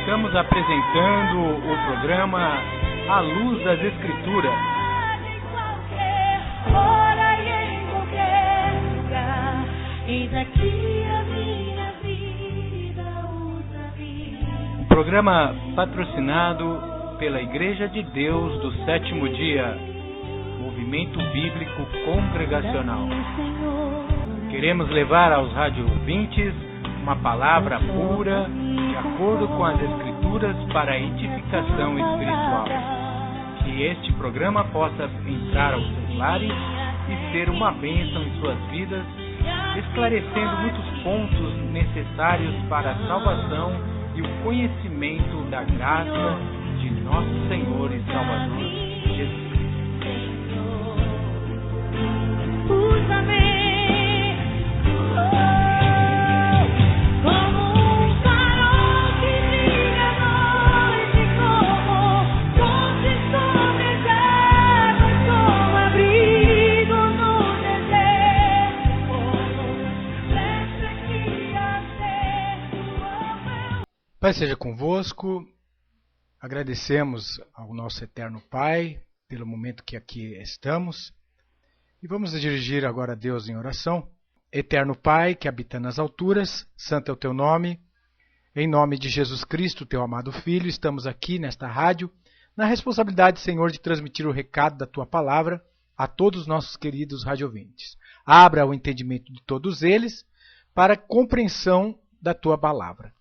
Estamos apresentando o programa À Luz das Escrituras. Programa patrocinado pela Igreja de Deus do Sétimo Dia, Movimento Bíblico Congregacional. Queremos levar aos rádio-ouvintes uma palavra pura, de acordo com as Escrituras, para a edificação espiritual. Que este programa possa entrar aos seus lares e ser uma bênção em suas vidas, esclarecendo muitos pontos necessários para a salvação e o conhecimento da graça de nosso Senhor e Salvador Jesus Cristo. Usa-me. Pai seja convosco, agradecemos ao nosso eterno Pai pelo momento que aqui estamos e vamos dirigir agora a Deus em oração. Eterno Pai que habita nas alturas, santo é o teu nome, em nome de Jesus Cristo, teu amado Filho, estamos aqui nesta rádio, na responsabilidade, Senhor, de transmitir o recado da tua palavra a todos os nossos queridos radiovintes. Abra o entendimento de todos eles para a compreensão da tua palavra.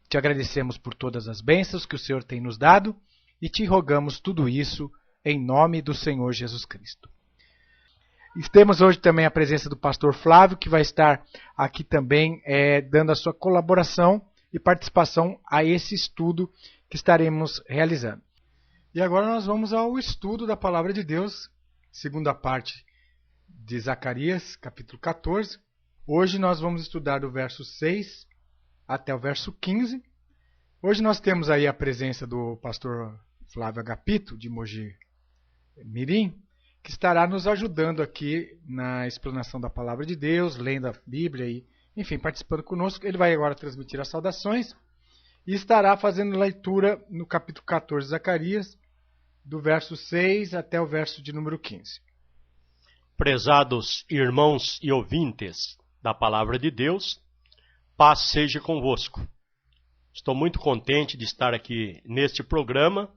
Te agradecemos por todas as bênçãos que o Senhor tem nos dado e te rogamos tudo isso em nome do Senhor Jesus Cristo. E temos hoje também a presença do pastor Flávio, que vai estar aqui também dando a sua colaboração e participação a esse estudo que estaremos realizando. E agora nós vamos ao estudo da Palavra de Deus, segunda parte de Zacarias, capítulo 14. Hoje nós vamos estudar do verso 6 até o verso 15. Hoje nós temos aí a presença do pastor Flávio Agapito, de Mogi Mirim, que estará nos ajudando aqui na explanação da Palavra de Deus, lendo a Bíblia e, enfim, participando conosco. Ele vai agora transmitir as saudações e estará fazendo leitura no capítulo 14 de Zacarias, do verso 6 até o verso de número 15. Prezados irmãos e ouvintes da Palavra de Deus, paz seja convosco. Estou muito contente de estar aqui neste programa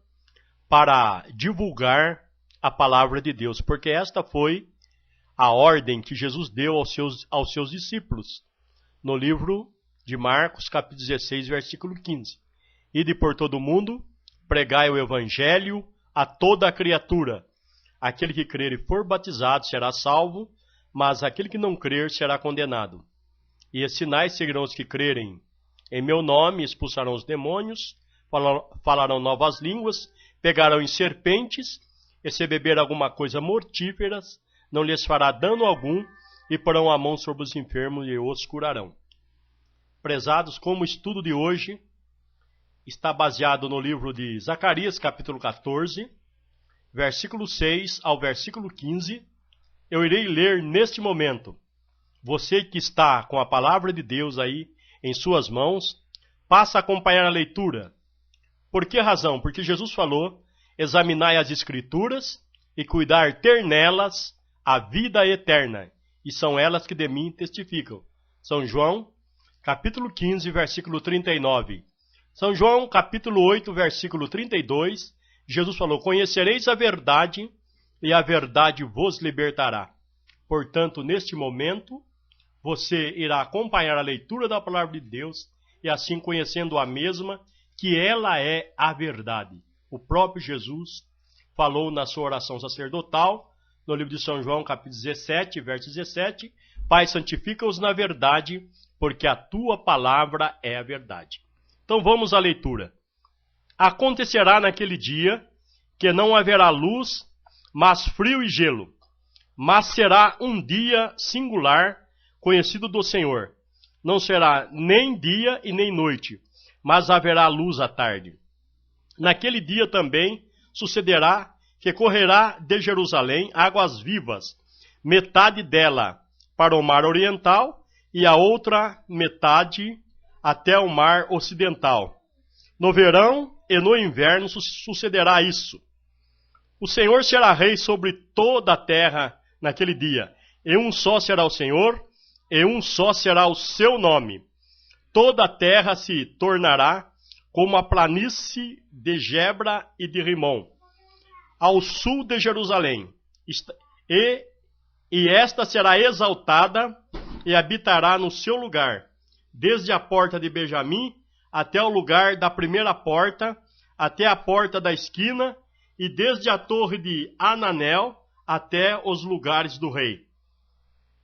para divulgar a Palavra de Deus, porque esta foi a ordem que Jesus deu aos seus discípulos, no livro de Marcos, capítulo 16, versículo 15. Ide por todo o mundo, pregai o Evangelho a toda a criatura. Aquele que crer e for batizado será salvo, mas aquele que não crer será condenado. E os sinais seguirão os que crerem em meu nome, expulsarão os demônios, falarão novas línguas, pegarão em serpentes, e se beber alguma coisa mortífera, não lhes fará dano algum, e porão a mão sobre os enfermos e os curarão. Prezados, como o estudo de hoje está baseado no livro de Zacarias, capítulo 14, versículo 6 ao versículo 15, eu irei ler neste momento. Você que está com a Palavra de Deus aí em suas mãos, passa a acompanhar a leitura. Por que razão? Porque Jesus falou, examinai as Escrituras e cuidar ter nelas a vida eterna, e são elas que de mim testificam. São João, capítulo 15, versículo 39. São João, capítulo 8, versículo 32, Jesus falou, conhecereis a verdade, e a verdade vos libertará. Portanto, neste momento, você irá acompanhar a leitura da Palavra de Deus e assim conhecendo a mesma, que ela é a verdade. O próprio Jesus falou na sua oração sacerdotal, no livro de São João, capítulo 17, verso 17, Pai, santifica-os na verdade, porque a tua palavra é a verdade. Então vamos à leitura. Acontecerá naquele dia que não haverá luz, mas frio e gelo. Mas será um dia singular, conhecido do Senhor. Não será nem dia e nem noite, mas haverá luz à tarde. Naquele dia também sucederá que correrá de Jerusalém águas vivas, metade dela para o mar oriental e a outra metade até o mar ocidental. No verão e no inverno sucederá isso. O Senhor será rei sobre toda a terra naquele dia, e um só será o Senhor, e um só será o seu nome. Toda a terra se tornará como a planície de Gebra e de Rimon, ao sul de Jerusalém, e esta será exaltada e habitará no seu lugar, desde a porta de Benjamim até o lugar da primeira porta, até a porta da esquina, e desde a torre de Ananel até os lugares do rei.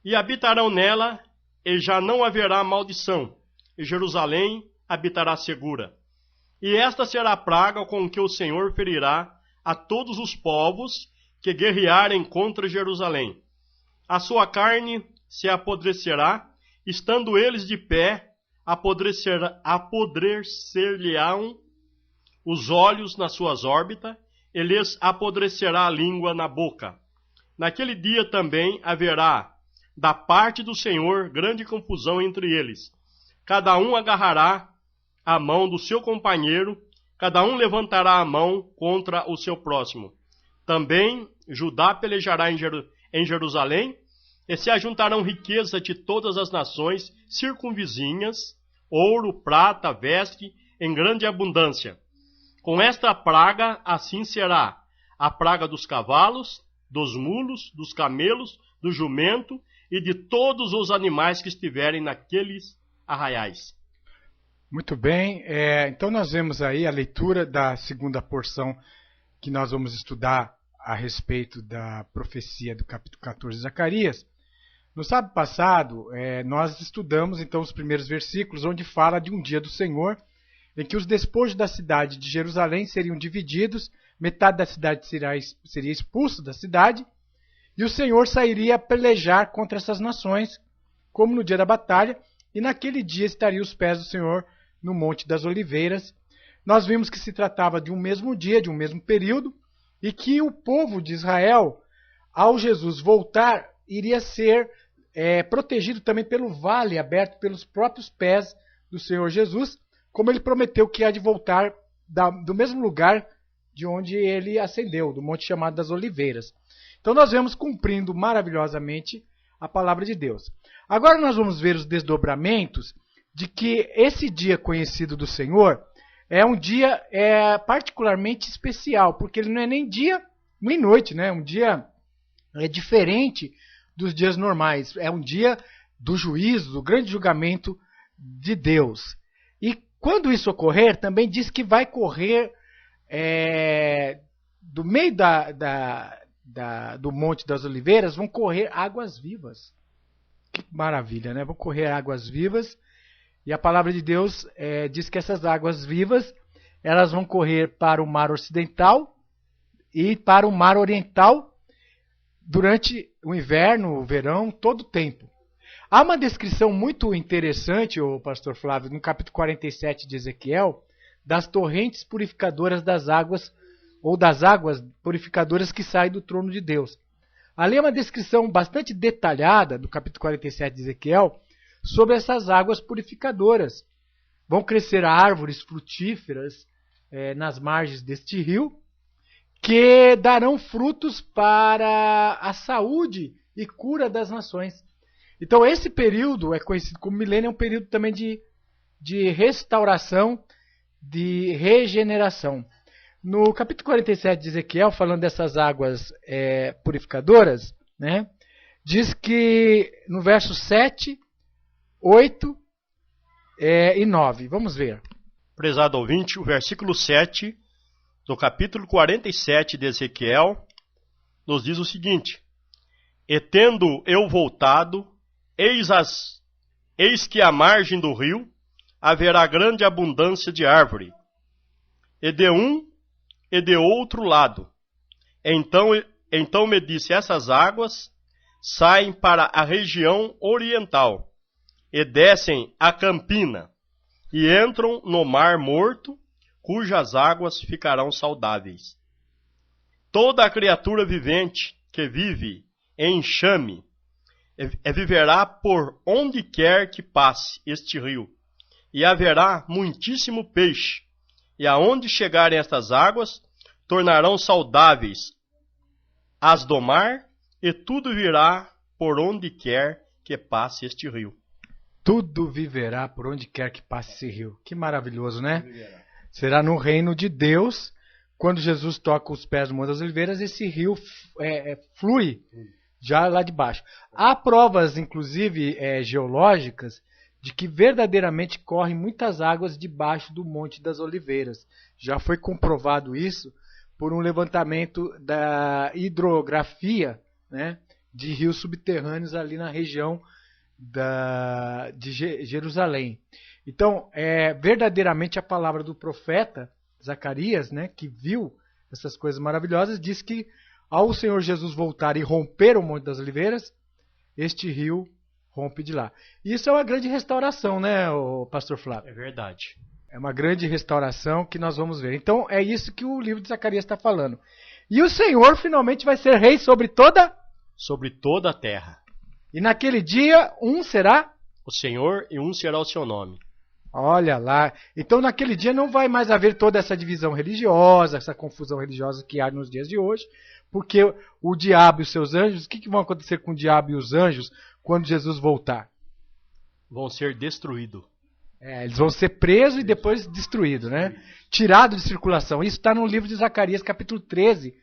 E habitarão nela, e já não haverá maldição, e Jerusalém habitará segura. E esta será a praga com que o Senhor ferirá a todos os povos que guerrearem contra Jerusalém. A sua carne se apodrecerá, estando eles de pé, apodrecer-lhe-ão os olhos nas suas órbitas, e lhes apodrecerá a língua na boca. Naquele dia também haverá, da parte do Senhor, grande confusão entre eles. Cada um agarrará a mão do seu companheiro, cada um levantará a mão contra o seu próximo. Também Judá pelejará em Jerusalém, e se ajuntarão riquezas de todas as nações circunvizinhas, ouro, prata, veste, em grande abundância. Com esta praga, assim será a praga dos cavalos, dos mulos, dos camelos, do jumento e de todos os animais que estiverem naqueles arraiais. Muito bem, então nós vemos aí a leitura da segunda porção que nós vamos estudar a respeito da profecia do capítulo 14 de Zacarias. No sábado passado, nós estudamos então os primeiros versículos, onde fala de um dia do Senhor, em que os despojos da cidade de Jerusalém seriam divididos, metade da cidade seria expulso da cidade, e o Senhor sairia a pelejar contra essas nações, como no dia da batalha, e naquele dia estariam os pés do Senhor no Monte das Oliveiras. Nós vimos que se tratava de um mesmo dia, de um mesmo período, e que o povo de Israel, ao Jesus voltar, iria ser protegido também pelo vale aberto pelos próprios pés do Senhor Jesus, como ele prometeu que há de voltar do mesmo lugar de onde ele ascendeu, do monte chamado das Oliveiras. Então nós vemos cumprindo maravilhosamente a palavra de Deus. Agora nós vamos ver os desdobramentos de que esse dia conhecido do Senhor é um dia particularmente especial, porque ele não é nem dia nem noite, né? Um dia diferente dos dias normais. É um dia do juízo, do grande julgamento de Deus. E quando isso ocorrer, também diz que vai correr do meio do Monte das Oliveiras, vão correr águas vivas. Que maravilha, né? Vão correr águas vivas. E a palavra de Deus diz que essas águas vivas, elas vão correr para o mar ocidental e para o mar oriental durante o inverno, o verão, todo o tempo. Há uma descrição muito interessante, o pastor Flávio, no capítulo 47 de Ezequiel, das torrentes purificadoras das águas, ou das águas purificadoras que saem do trono de Deus. Ali é uma descrição bastante detalhada, do capítulo 47 de Ezequiel, sobre essas águas purificadoras. Vão crescer árvores frutíferas nas margens deste rio, que darão frutos para a saúde e cura das nações. Então esse período é conhecido como milênio, é um período também de restauração, de regeneração. No capítulo 47 de Ezequiel, falando dessas águas purificadoras, né, diz que no verso 7, 8 e 9. Vamos ver. Prezado ouvinte, o versículo 7 do capítulo 47 de Ezequiel nos diz o seguinte: E tendo eu voltado, eis que à margem do rio haverá grande abundância de árvore, e de um e de outro lado. Então me disse: essas águas saem para a região oriental, e descem a campina, e entram no mar morto, cujas águas ficarão saudáveis. Toda a criatura vivente que vive em enxame viverá por onde quer que passe este rio, e haverá muitíssimo peixe, e aonde chegarem estas águas, tornarão saudáveis as do mar, e tudo virá por onde quer que passe este rio. Tudo viverá por onde quer que passe esse rio. Que maravilhoso, né? Será no reino de Deus, quando Jesus toca os pés do Monte das Oliveiras, esse rio flui já lá de baixo. Há provas, inclusive, geológicas, de que verdadeiramente correm muitas águas debaixo do Monte das Oliveiras. Já foi comprovado isso por um levantamento da hidrografia, né, de rios subterrâneos ali na região de Jerusalém. Então, verdadeiramente a palavra do profeta Zacarias, né, que viu essas coisas maravilhosas, diz que ao Senhor Jesus voltar e romper o Monte das Oliveiras, este rio rompe de lá. Isso é uma grande restauração, né, pastor Flávio? É verdade. É uma grande restauração que nós vamos ver. Então, é isso que o livro de Zacarias está falando. E o Senhor finalmente vai ser rei sobre toda a terra. E naquele dia, um será o Senhor e um será o seu nome. Olha lá. Então, naquele dia não vai mais haver toda essa divisão religiosa, essa confusão religiosa que há nos dias de hoje, porque o diabo e os seus anjos, o que vão acontecer com o diabo e os anjos quando Jesus voltar? Vão ser destruídos. Eles vão ser presos e depois destruídos, né? Tirado de circulação. Isso está no livro de Zacarias, capítulo 13,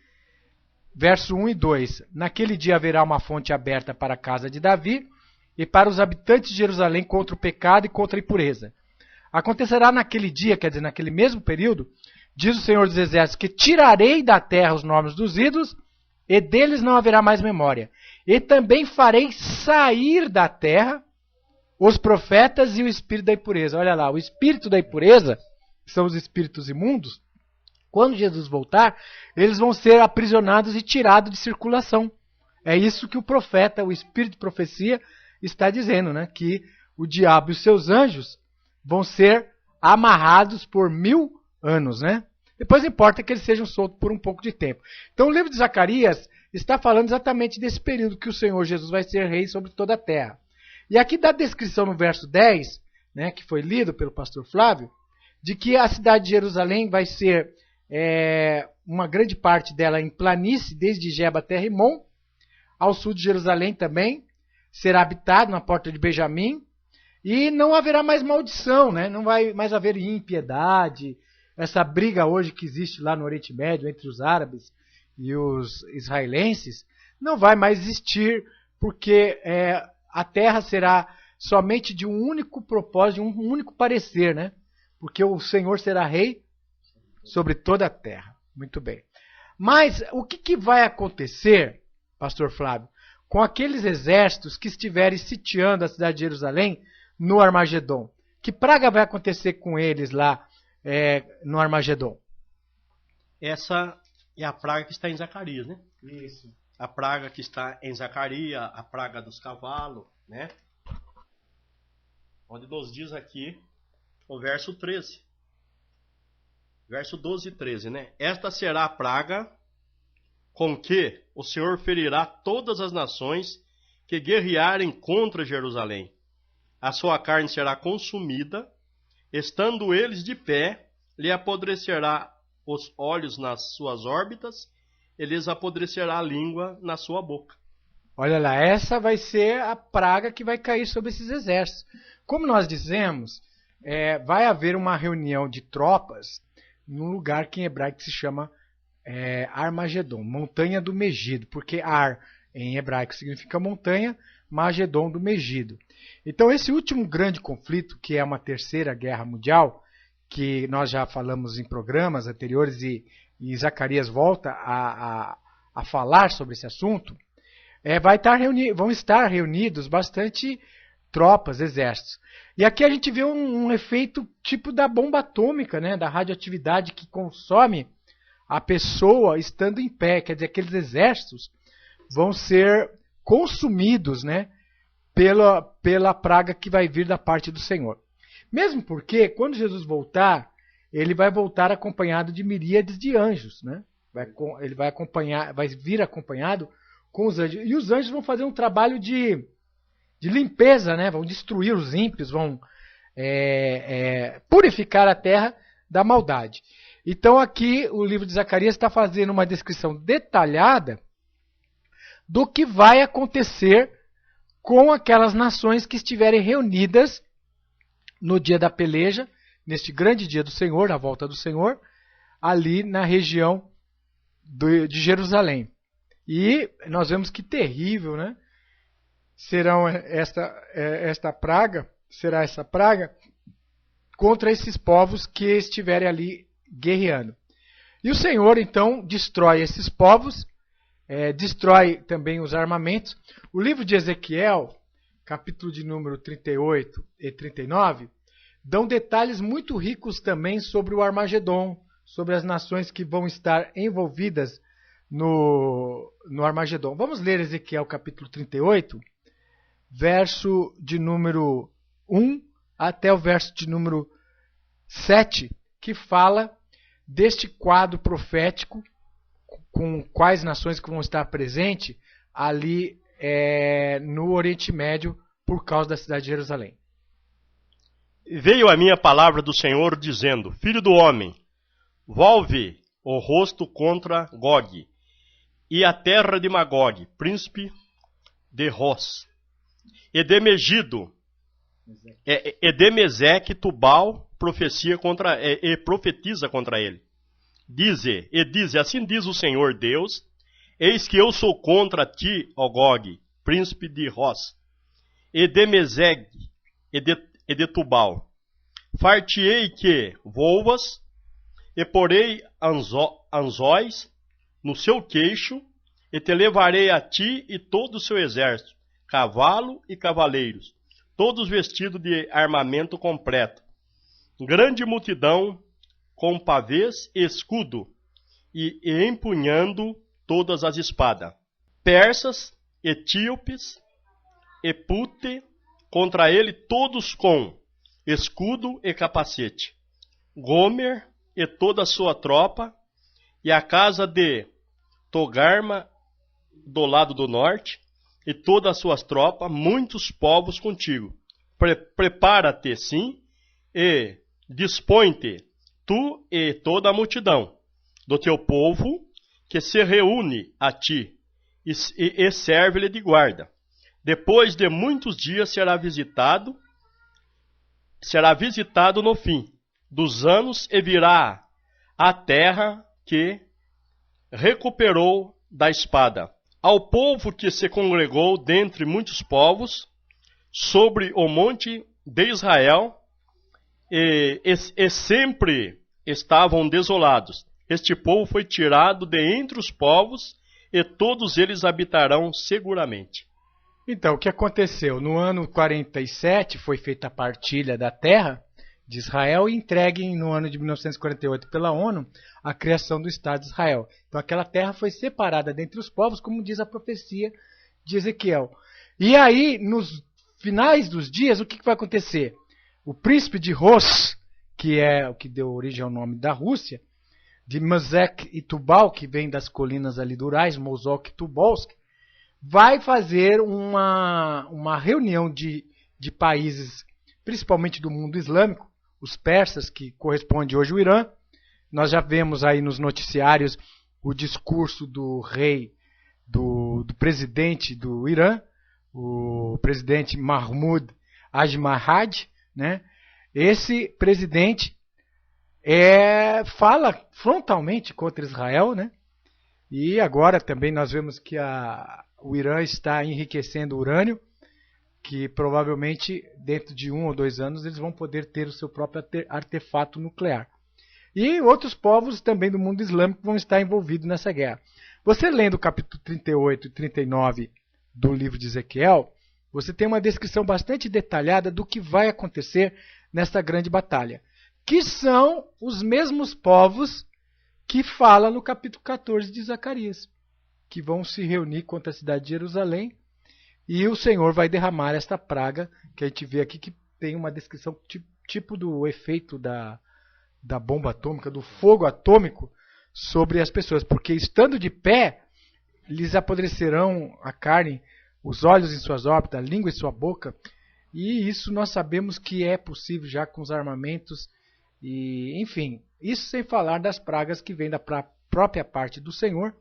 verso 1 e 2. Naquele dia haverá uma fonte aberta para a casa de Davi e para os habitantes de Jerusalém contra o pecado e contra a impureza. Acontecerá naquele dia, quer dizer, naquele mesmo período, diz o Senhor dos Exércitos, que tirarei da terra os nomes dos ídolos e deles não haverá mais memória. E também farei sair da terra os profetas e o espírito da impureza. Olha lá, o espírito da impureza, que são os espíritos imundos, quando Jesus voltar, eles vão ser aprisionados e tirados de circulação. É isso que o profeta, o espírito de profecia, está dizendo, né? Que o diabo e os seus anjos vão ser amarrados por 1000 anos, né? Depois importa que eles sejam soltos por um pouco de tempo. Então o livro de Zacarias está falando exatamente desse período que o Senhor Jesus vai ser rei sobre toda a terra. E aqui dá a descrição no verso 10, né, que foi lido pelo pastor Flávio, de que a cidade de Jerusalém vai ser uma grande parte dela em planície, desde Geba até Rimon, ao sul de Jerusalém também, será habitado na porta de Benjamim, e não haverá mais maldição, né? Não vai mais haver impiedade, essa briga hoje que existe lá no Oriente Médio entre os árabes e os israelenses, não vai mais existir, porque a terra será somente de um único propósito, de um único parecer, né? Porque o Senhor será rei sobre toda a terra. Muito bem. Mas o que vai acontecer, pastor Flávio, com aqueles exércitos que estiverem sitiando a cidade de Jerusalém no Armagedon? Que praga vai acontecer com eles lá no Armagedon? Essa é a praga que está em Zacarias, né? Isso. A praga que está em Zacarias, a praga dos cavalos, né? Onde nos diz aqui, o verso 13. Verso 12 e 13, né? Esta será a praga com que o Senhor ferirá todas as nações que guerrearem contra Jerusalém. A sua carne será consumida, estando eles de pé, lhe apodrecerá os olhos nas suas órbitas, e lhes apodrecerá a língua na sua boca. Olha lá, essa vai ser a praga que vai cair sobre esses exércitos. Como nós dizemos, vai haver uma reunião de tropas num lugar que em hebraico se chama Armagedon, montanha do Megido, porque Ar em hebraico significa montanha, Magedon do Megido. Então esse último grande conflito, que é uma terceira guerra mundial, que nós já falamos em programas anteriores e Zacarias volta a falar sobre esse assunto, vão estar reunidos bastante tropas, exércitos. E aqui a gente vê um efeito tipo da bomba atômica, né, da radioatividade que consome a pessoa estando em pé. Quer dizer, aqueles exércitos vão ser consumidos, né, pela praga que vai vir da parte do Senhor. Mesmo porque, quando Jesus voltar, ele vai voltar acompanhado de miríades de anjos, né? Ele vai vir acompanhado com os anjos. E os anjos vão fazer um trabalho de limpeza, né? Vão destruir os ímpios, vão purificar a terra da maldade. Então aqui o livro de Zacarias está fazendo uma descrição detalhada do que vai acontecer com aquelas nações que estiverem reunidas no dia da peleja, neste grande dia do Senhor, na volta do Senhor, ali na região de Jerusalém. E nós vemos que terrível, né? Será essa praga contra esses povos que estiverem ali guerreando. E o Senhor, então, destrói esses povos, destrói também os armamentos. O livro de Ezequiel, capítulo de número 38 e 39, dão detalhes muito ricos também sobre o Armagedon, sobre as nações que vão estar envolvidas no Armagedon. Vamos ler Ezequiel capítulo 38, verso de número 1 até o verso de número 7, que fala deste quadro profético com quais nações que vão estar presentes ali no Oriente Médio por causa da cidade de Jerusalém. Veio a minha palavra do Senhor dizendo: Filho do homem, volve o rosto contra Gog e a terra de Magog, príncipe de Ros, e de Megido, e de Meseque, Tubal, profetiza contra ele. Dize, assim diz o Senhor Deus: eis que eu sou contra ti, ó Gog, príncipe de Ros, e de Mesegue, e de Tubal. Far-te-ei que voas, e porei anzóis no seu queixo, e te levarei a ti e todo o seu exército, cavalo e cavaleiros, todos vestidos de armamento completo. Grande multidão, com pavês e escudo, e empunhando todas as espadas. Persas, etíopes, e Pute, contra ele todos com escudo e capacete. Gomer e toda a sua tropa, e a casa de Togarma do lado do norte, e todas as suas tropas, muitos povos contigo. Prepara-te, sim, e dispõe-te, tu e toda a multidão do teu povo, que se reúne a ti, e serve-lhe de guarda. Depois de muitos dias será visitado no fim dos anos, e virá a terra que recuperou da espada. Ao povo que se congregou dentre muitos povos, sobre o monte de Israel, e sempre estavam desolados. Este povo foi tirado de entre os povos, e todos eles habitarão seguramente. Então, o que aconteceu? No ano 47 foi feita a partilha da terra de Israel e entregue no ano de 1948 pela ONU a criação do Estado de Israel. Então aquela terra foi separada dentre os povos, como diz a profecia de Ezequiel. E aí, nos finais dos dias, o que vai acontecer? O príncipe de Ros, que é o que deu origem ao nome da Rússia, de Mesek e Tubal, que vem das colinas ali do Urais, Mosok e Tubolsk, vai fazer uma reunião de países, principalmente do mundo islâmico, os persas, que corresponde hoje ao Irã. Nós já vemos aí nos noticiários o discurso do rei, do presidente do Irã, o presidente Mahmoud Ahmadinejad, né? Esse presidente fala frontalmente contra Israel, né? E agora também nós vemos que o Irã está enriquecendo urânio, que provavelmente dentro de 1 ou 2 anos eles vão poder ter o seu próprio artefato nuclear. E outros povos também do mundo islâmico vão estar envolvidos nessa guerra. Você lendo o capítulo 38 e 39 do livro de Ezequiel, você tem uma descrição bastante detalhada do que vai acontecer nessa grande batalha, que são os mesmos povos que fala no capítulo 14 de Zacarias, que vão se reunir contra a cidade de Jerusalém, e o Senhor vai derramar esta praga, que a gente vê aqui, que tem uma descrição tipo do efeito da bomba atômica, do fogo atômico sobre as pessoas, porque estando de pé, lhes apodrecerão a carne, os olhos em suas órbitas, a língua em sua boca, e isso nós sabemos que é possível já com os armamentos E, enfim, isso sem falar das pragas que vêm da própria parte do Senhor,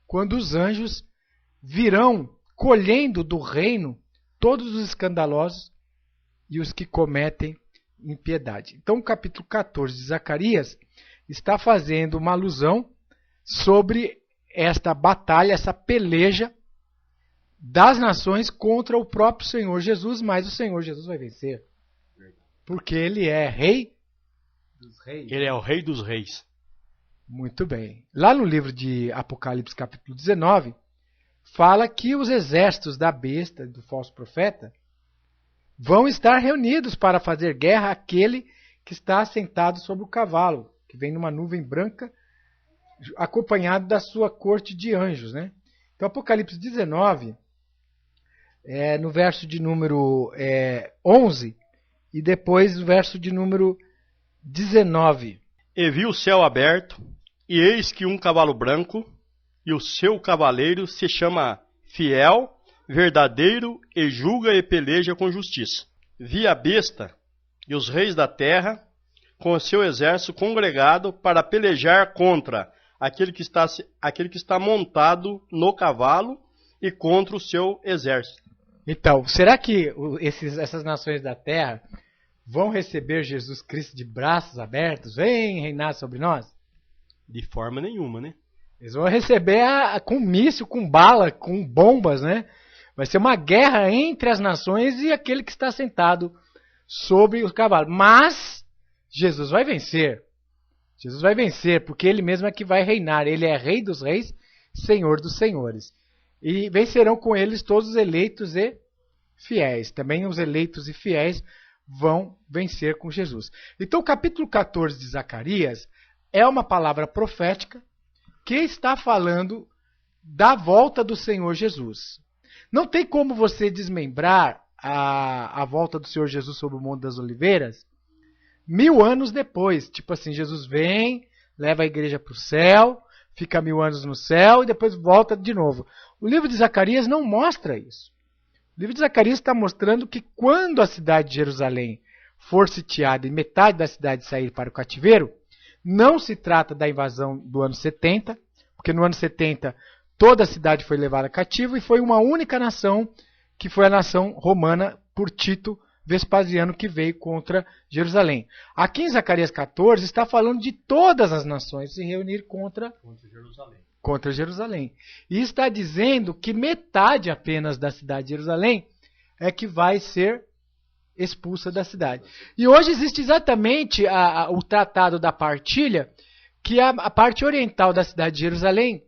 quando os anjos virão colhendo do reino todos os escandalosos e os que cometem impiedade. Então, o capítulo 14 de Zacarias está fazendo uma alusão sobre esta batalha, essa peleja das nações contra o próprio Senhor Jesus, mas o Senhor Jesus vai vencer. Porque ele é rei dos reis. Ele é o rei dos reis. Muito bem. Lá no livro de Apocalipse, capítulo 19, fala que os exércitos da besta, do falso profeta, vão estar reunidos para fazer guerra àquele que está assentado sobre o cavalo, que vem numa nuvem branca, acompanhado da sua corte de anjos, né? Então, Apocalipse 19, no verso de número 11, e depois o verso de número 19. E vi o céu aberto, e eis que um cavalo branco, e o seu cavaleiro se chama Fiel, Verdadeiro, e julga e peleja com justiça. Vi a besta e os reis da terra, com o seu exército congregado para pelejar contra aquele que está montado no cavalo e contra o seu exército. Então, será que essas nações da terra vão receber Jesus Cristo de braços abertos? Vem reinar sobre nós? De forma nenhuma, né? Eles vão receber com míssil, com bala, com bombas, né? Vai ser uma guerra entre as nações e aquele que está sentado sobre o cavalo. Mas Jesus vai vencer. Jesus vai vencer, porque ele mesmo é que vai reinar. Ele é rei dos reis, senhor dos senhores. E vencerão com eles todos os eleitos e fiéis. Também os eleitos e fiéis vão vencer com Jesus. Então o capítulo 14 de Zacarias é uma palavra profética que está falando da volta do Senhor Jesus. Não tem como você desmembrar a volta do Senhor Jesus sobre o Monte das Oliveiras 1000 anos depois. Tipo assim, Jesus vem, leva a igreja para o céu, fica 1000 anos no céu e depois volta de novo. O livro de Zacarias não mostra isso. O livro de Zacarias está mostrando que quando a cidade de Jerusalém for sitiada e metade da cidade sair para o cativeiro, não se trata da invasão do ano 70, porque no ano 70 toda a cidade foi levada cativo e foi uma única nação, que foi a nação romana por Tito Vespasiano, que veio contra Jerusalém. Aqui em Zacarias 14 está falando de todas as nações se reunir contra Jerusalém. E está dizendo que metade apenas da cidade de Jerusalém é que vai ser expulsa da cidade. E hoje existe exatamente o Tratado da Partilha, que é a parte oriental da cidade de Jerusalém,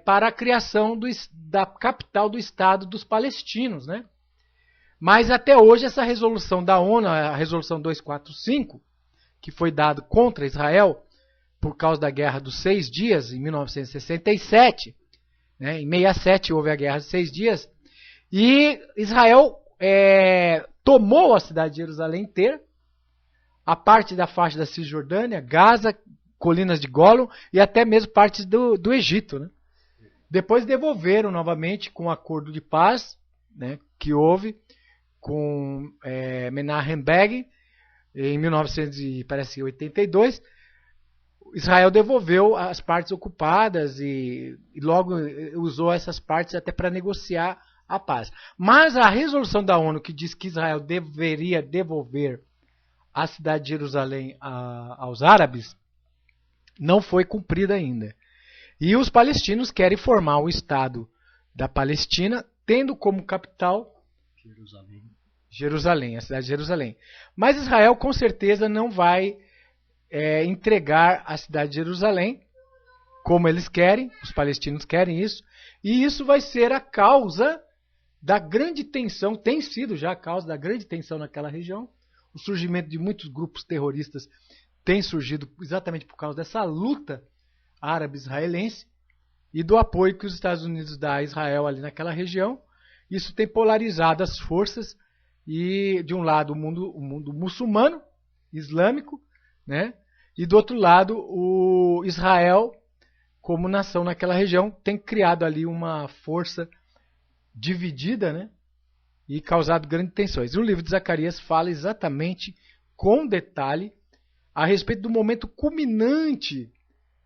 para a criação da capital do Estado dos palestinos, né? Mas até hoje essa resolução da ONU, a resolução 245, que foi dada contra Israel por causa da Guerra dos 6 Dias, em 1967, né? Em 67 houve a Guerra dos 6 Dias, e Israel tomou a cidade de Jerusalém inteira, a parte da faixa da Cisjordânia, Gaza, colinas de Gólon e até mesmo partes do Egito, né? Depois devolveram novamente com o acordo de paz, né, que houve com Menachem Begin em 1982. Israel devolveu as partes ocupadas e logo usou essas partes até para negociar a paz. Mas a resolução da ONU que diz que Israel deveria devolver a cidade de Jerusalém aos árabes não foi cumprida ainda. E os palestinos querem formar o Estado da Palestina, tendo como capital Jerusalém, a cidade de Jerusalém. Mas Israel com certeza não vai entregar a cidade de Jerusalém como eles querem, os palestinos querem isso, e isso vai ser a causa da grande tensão, tem sido já a causa da grande tensão naquela região. O surgimento de muitos grupos terroristas tem surgido exatamente por causa dessa luta árabe-israelense e do apoio que os Estados Unidos dão a Israel ali naquela região. Isso tem polarizado as forças e, de um lado, o mundo muçulmano, islâmico, né? E, do outro lado, o Israel, como nação naquela região, tem criado ali uma força dividida, né? E causado grandes tensões. E o livro de Zacarias fala exatamente, com detalhe, a respeito do momento culminante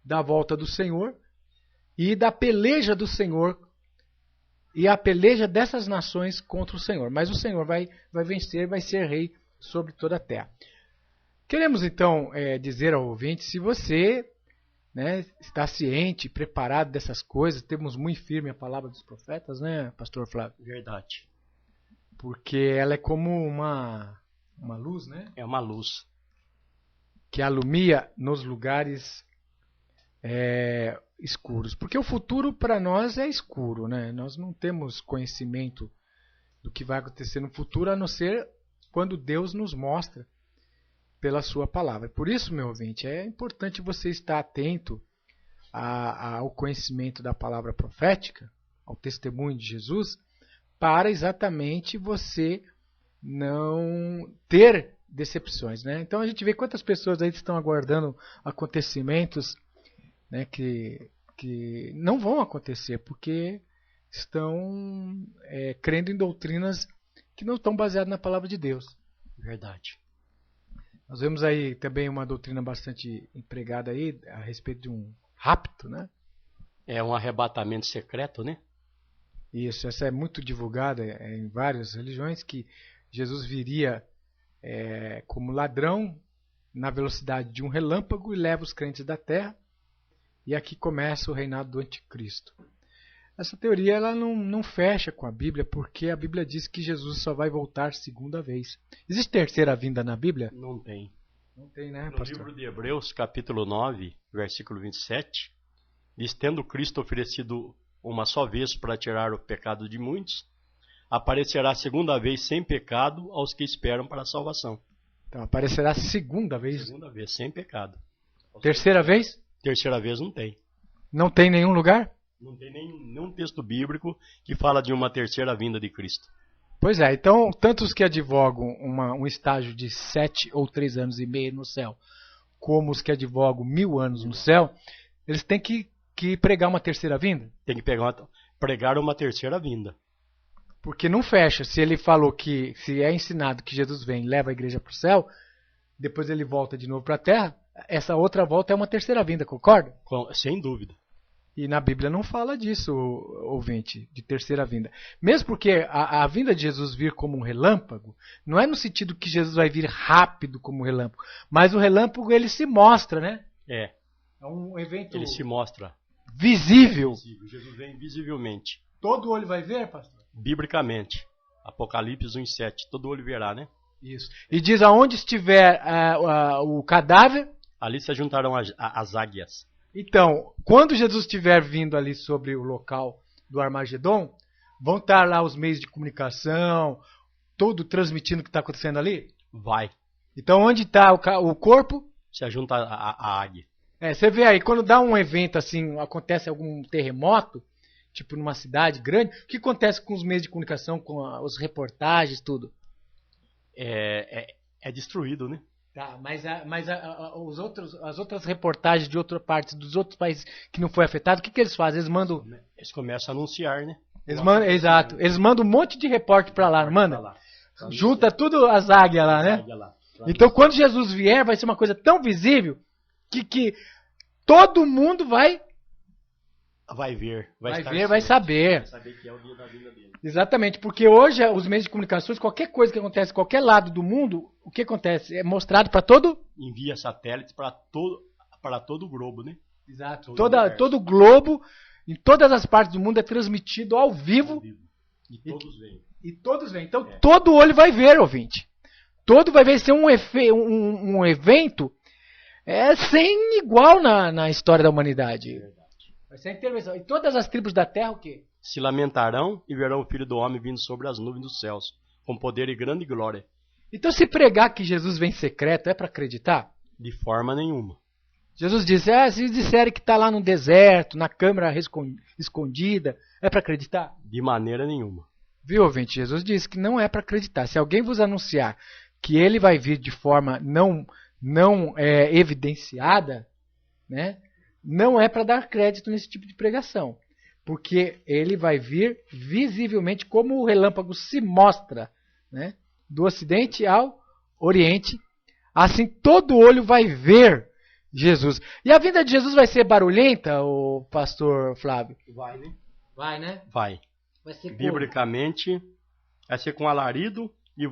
da volta do Senhor e da peleja do Senhor e a peleja dessas nações contra o Senhor. Mas o Senhor vai vencer, vai ser rei sobre toda a terra. Queremos então dizer ao ouvinte, se você, né, está ciente, preparado dessas coisas, temos muito firme a palavra dos profetas, né, pastor Flávio? Verdade. Porque ela é como uma luz, né? É uma luz. Que alumia nos lugares escuros. Porque o futuro para nós é escuro, né? Nós não temos conhecimento do que vai acontecer no futuro, a não ser quando Deus nos mostra pela sua palavra. Por isso, meu ouvinte, é importante você estar atento ao conhecimento da palavra profética, ao testemunho de Jesus, para exatamente você não ter decepções, né? Então a gente vê quantas pessoas aí estão aguardando acontecimentos, né, que não vão acontecer, porque estão crendo em doutrinas que não estão baseadas na palavra de Deus. Verdade. Nós vemos aí também uma doutrina bastante empregada aí a respeito de um rapto, né? É um arrebatamento secreto, né? Isso, essa é muito divulgada em várias religiões, que Jesus viria como ladrão na velocidade de um relâmpago e leva os crentes da terra. E aqui começa o reinado do anticristo. Essa teoria ela não fecha com a Bíblia, porque a Bíblia diz que Jesus só vai voltar segunda vez. Existe terceira vinda na Bíblia? Não tem. Não tem, né, No pastor? livro de Hebreus, capítulo 9, versículo 27, diz: tendo Cristo oferecido uma só vez para tirar o pecado de muitos, aparecerá segunda vez sem pecado aos que esperam para a salvação. Então aparecerá segunda vez. Segunda vez, sem pecado. Terceira vez? Terceira vez não tem. Não tem nenhum lugar? Não tem nenhum texto bíblico que fala de uma terceira vinda de Cristo. Pois é, então tanto os que advogam um estágio de 7 ou 3 anos e meio no céu, como os que advogam 1000 anos no céu, eles têm que pregar uma terceira vinda? Tem que pregar uma terceira vinda. Porque não fecha. Se ele falou que, se é ensinado que Jesus vem e leva a igreja para o céu, depois ele volta de novo para a terra, essa outra volta é uma terceira vinda, concorda? Sem dúvida. E na Bíblia não fala disso, ouvinte, de terceira vinda. Mesmo porque a vinda de Jesus vir como um relâmpago, não é no sentido que Jesus vai vir rápido como um relâmpago, mas o relâmpago ele se mostra, né? É um evento ele se mostra visível. Jesus vem visivelmente. Todo olho vai ver, pastor? Biblicamente. Apocalipse 1:7. Todo olho verá, né? Isso. E diz aonde estiver o cadáver, ali se juntarão as águias. Então, quando Jesus estiver vindo ali sobre o local do Armagedon, vão estar lá os meios de comunicação, todo transmitindo o que está acontecendo ali? Vai. Então, onde está o corpo? Se junta a águia. Você vê aí, quando dá um evento assim, acontece algum terremoto, tipo numa cidade grande, o que acontece com os meios de comunicação, com as reportagens, tudo? É destruído, né? Tá, mas as outras reportagens de outra parte, dos outros países que não foi afetado, o que eles fazem? Eles começam a anunciar, né? Exato. Eles mandam um monte de repórter para lá, não manda? Junta tudo as águias lá, né? Então, quando Jesus vier, vai ser uma coisa tão visível que todo mundo vai ver, vai saber. Vai saber que é o dia da vinda dele. Exatamente, porque hoje os meios de comunicações, qualquer coisa que acontece em qualquer lado do mundo, o que acontece? É mostrado para todo... Envia satélites para todo o globo, né? Exato. Todo o globo, em todas as partes do mundo, é transmitido ao vivo. E todos veem. E todos veem. Então todo olho vai ver, ouvinte. Todo vai ver ser um evento sem igual na história da humanidade. Vai ser a intervenção. E todas as tribos da terra, o quê? Se lamentarão e verão o Filho do Homem vindo sobre as nuvens dos céus, com poder e grande glória. Então, se pregar que Jesus vem secreto, é para acreditar? De forma nenhuma. Jesus disse, se disserem que está lá no deserto, na câmara escondida, é para acreditar? De maneira nenhuma. Viu, ouvinte? Jesus disse que não é para acreditar. Se alguém vos anunciar que ele vai vir de forma não evidenciada, né? Não é para dar crédito nesse tipo de pregação. Porque ele vai vir visivelmente como o relâmpago se mostra, né? Do Ocidente ao Oriente, assim todo olho vai ver Jesus. E a vinda de Jesus vai ser barulhenta, o pastor Flávio? Vai, né? Vai, né? Vai. Vai ser como? Biblicamente, vai ser com alarido e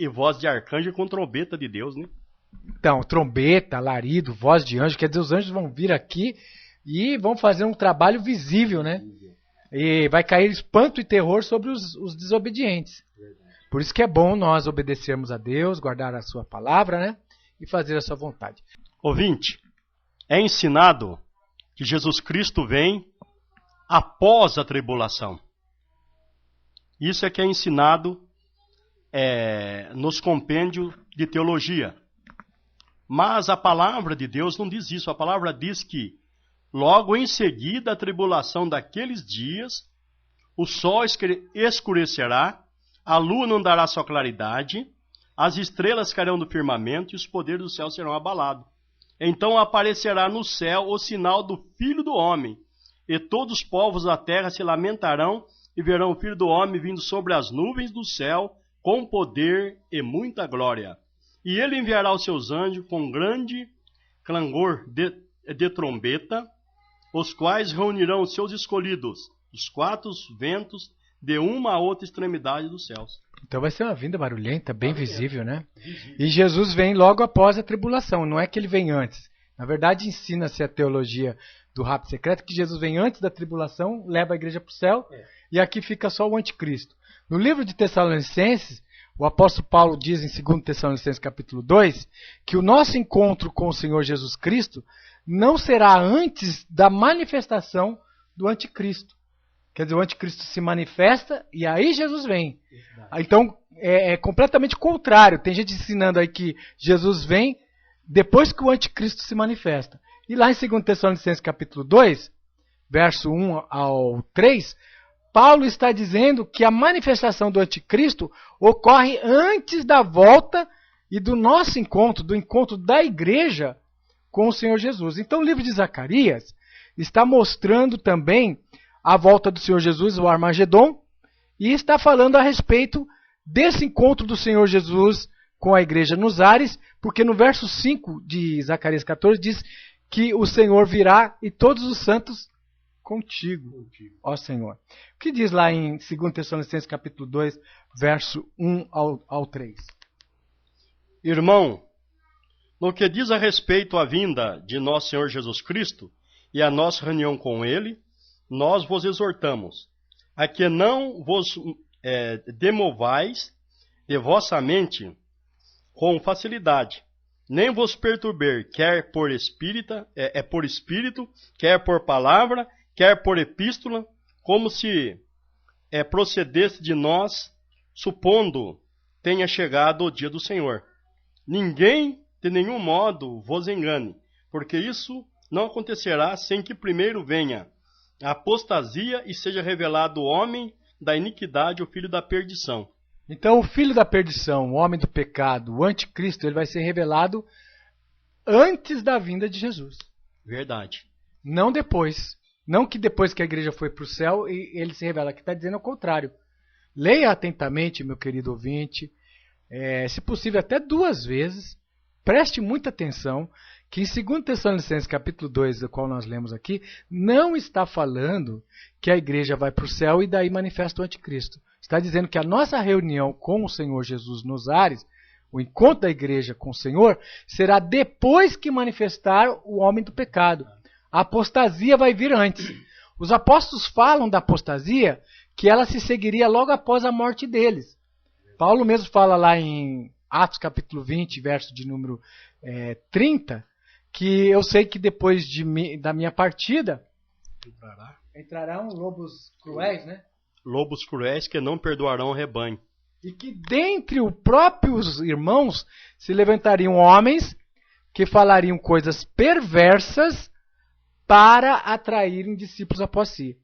voz de arcanjo com trombeta de Deus, né? Então, trombeta, alarido, voz de anjo, quer dizer, os anjos vão vir aqui e vão fazer um trabalho visível, né? E vai cair espanto e terror sobre os desobedientes. Por isso que é bom nós obedecermos a Deus, guardar a sua palavra, né? E fazer a sua vontade. Ouvinte, é ensinado que Jesus Cristo vem após a tribulação. Isso é que é ensinado nos compêndios de teologia. Mas a palavra de Deus não diz isso. A palavra diz que logo em seguida a tribulação daqueles dias, o sol escurecerá, a lua não dará sua claridade, as estrelas cairão do firmamento e os poderes do céu serão abalados. Então aparecerá no céu o sinal do Filho do Homem, e todos os povos da terra se lamentarão e verão o Filho do Homem vindo sobre as nuvens do céu com poder e muita glória. E ele enviará os seus anjos com grande clangor de trombeta, os quais reunirão os seus escolhidos, os quatro ventos, de uma a outra extremidade dos céus. Então vai ser uma vinda barulhenta, bem visível, né? E Jesus vem logo após a tribulação, não é que ele vem antes. Na verdade, ensina-se a teologia do rapto secreto que Jesus vem antes da tribulação, leva a igreja para o céu, e aqui fica só o anticristo. No livro de Tessalonicenses, o apóstolo Paulo diz em 2 Tessalonicenses capítulo 2, que o nosso encontro com o Senhor Jesus Cristo não será antes da manifestação do anticristo. Quer dizer, o anticristo se manifesta e aí Jesus vem. Então, é completamente contrário. Tem gente ensinando aí que Jesus vem depois que o anticristo se manifesta. E lá em 2 Tessalonicenses capítulo 2, verso 1 ao 3, Paulo está dizendo que a manifestação do anticristo ocorre antes da volta e do nosso encontro, do encontro da igreja com o Senhor Jesus. Então o livro de Zacarias está mostrando também a volta do Senhor Jesus, o Armagedon, e está falando a respeito desse encontro do Senhor Jesus com a igreja nos ares, porque no verso 5 de Zacarias 14 diz que o Senhor virá e todos os santos contigo, ó Senhor. O que diz lá em 2 Tessalonicenses capítulo 2, verso 1 ao 3? Irmão, no que diz a respeito à vinda de nosso Senhor Jesus Cristo e a nossa reunião com Ele, nós vos exortamos a que não vos demovais de vossa mente com facilidade, nem vos perturber, quer por espírito, quer por palavra, quer por epístola, como se procedesse de nós, supondo tenha chegado o dia do Senhor. Ninguém de nenhum modo vos engane, porque isso não acontecerá sem que primeiro venha a apostasia e seja revelado o homem da iniquidade, o filho da perdição. Então o filho da perdição, o homem do pecado, o anticristo, ele vai ser revelado antes da vinda de Jesus. Verdade. Não depois. Não que depois que a igreja foi para o céu ele se revela. Aqui está dizendo o contrário. Leia atentamente, meu querido ouvinte, se possível até 2 vezes. Preste muita atenção que em 2 Tessalonicenses capítulo 2, do qual nós lemos aqui, não está falando que a igreja vai para o céu e daí manifesta o anticristo. Está dizendo que a nossa reunião com o Senhor Jesus nos ares, o encontro da igreja com o Senhor, será depois que manifestar o homem do pecado. A apostasia vai vir antes. Os apóstolos falam da apostasia que ela se seguiria logo após a morte deles. Paulo mesmo fala lá em Atos capítulo 20, verso de número 30, que eu sei que depois da minha partida entrarão lobos cruéis, né? Lobos cruéis que não perdoarão o rebanho. E que dentre os próprios irmãos se levantariam homens que falariam coisas perversas para atraírem discípulos após si.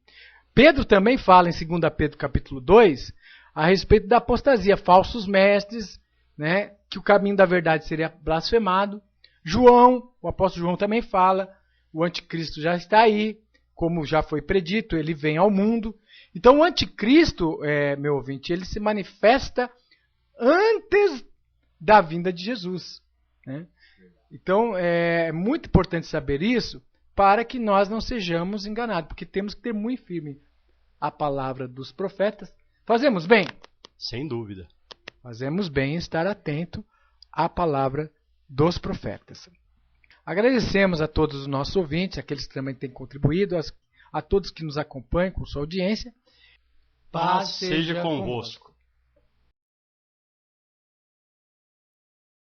Pedro também fala em 2 Pedro capítulo 2 a respeito da apostasia, falsos mestres, né, que o caminho da verdade seria blasfemado. João, o apóstolo João também fala, o anticristo já está aí, como já foi predito, ele vem ao mundo. Então o anticristo, meu ouvinte, ele se manifesta antes da vinda de Jesus. né? Então, é muito importante saber isso para que nós não sejamos enganados, porque temos que ter muito firme a palavra dos profetas. Fazemos bem? Sem dúvida. Fazemos bem em estar atento à palavra dos profetas. Agradecemos a todos os nossos ouvintes, aqueles que também têm contribuído, a todos que nos acompanham com sua audiência. Paz seja convosco.